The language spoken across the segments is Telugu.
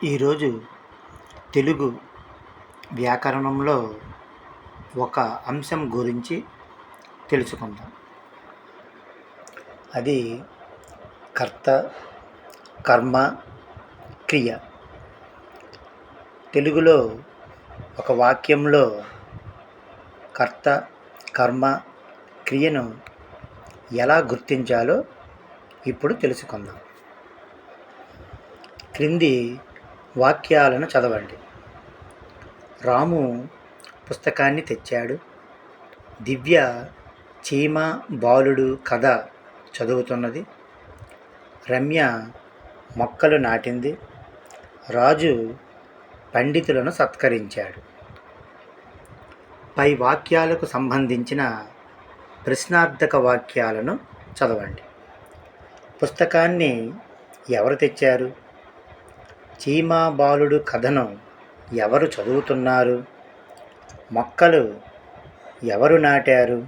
ఈరోజు తెలుగు వ్యాకరణంలో ఒక అంశం గురించి తెలుసుకుందాం. అది కర్త, కర్మ, క్రియ. తెలుగులో ఒక వాక్యంలో కర్త, కర్మ, క్రియను ఎలా గుర్తించాలో ఇప్పుడు తెలుసుకుందాం. క్రింది వాక్యాలను చదవండి. రాము పుస్తకాన్ని తెచ్చాడు. దివ్య చీమ బాలుడు కథ చదువుతున్నది. రమ్య మొక్కలు నాటింది. రాజు పండితులను సత్కరించాడు. పై వాక్యాలకు సంబంధించిన ప్రశ్నార్థక వాక్యాలను చదవండి. పుస్తకాన్ని ఎవరు తెచ్చారు? చీమ బాలుడు కథను ఎవరు చదువుతున్నారు? మొక్కలు ఎవరు నాటారు?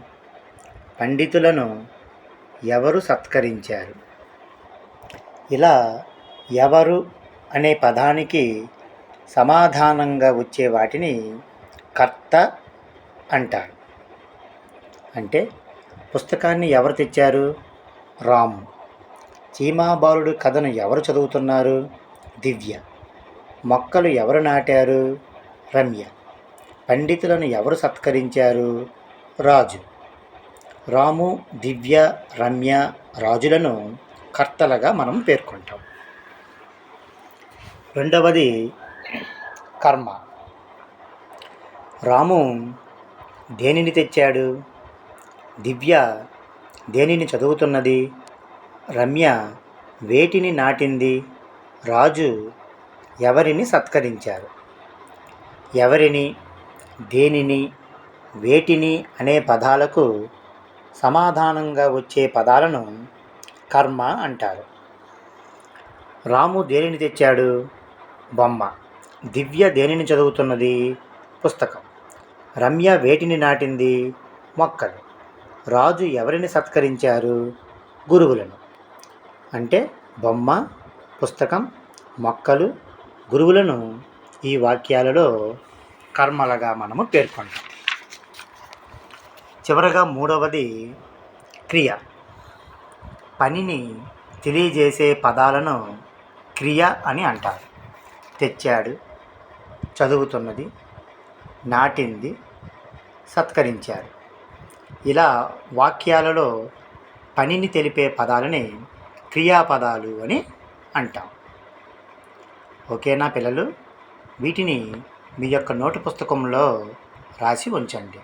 పండితులను ఎవరు సత్కరించారు? ఇలా ఎవరు అనే పదానికి సమాధానంగా వచ్చే వాటిని కర్త అంటారు. అంటే పుస్తకాన్ని ఎవరు తెచ్చారు? రాము. చీమా బాలుడు కథను ఎవరు చదువుతున్నారు? దివ్య. మొక్కలు ఎవరు నాటారు? రమ్య. పండితులను ఎవరు సత్కరించారు? రాజు. రాము, దివ్య, రమ్య, రాజులను కర్తలుగా మనం పేర్కొంటాం. రెండవది కర్మ. రాము దేనిని తెచ్చాడు? దివ్య దేనిని చదువుతున్నది? రమ్య వేటిని నాటింది? రాజు ఎవరిని సత్కరించారు? ఎవరిని, దేనిని, వేటిని అనే పదాలకు సమాధానంగా వచ్చే పదాలను కర్మ అంటారు. రాము దేనిని తెచ్చాడు? బొమ్మ. దివ్య దేనిని చదువుతున్నది? పుస్తకం. రమ్య వేటిని నాటింది? మొక్కలు. రాజు ఎవరిని సత్కరించారు? గురువులను. అంటే బొమ్మ, పుస్తకం, మొక్కలు, గురువులను ఈ వాక్యాలలో కర్మలుగా మనము పేర్కొంటాం. చివరగా మూడవది క్రియ. పనిని తెలియజేసే పదాలను క్రియ అని అంటారు. తెచ్చాడు, చదువుతున్నది, నాటింది, సత్కరించాడు. ఇలా వాక్యాలలో పనిని తెలిపే పదాలని క్రియాపదాలు అని అంటాం. ఓకేనా పిల్లలు? వీటిని మీ యొక్క నోటు పుస్తకంలో రాసి ఉంచండి.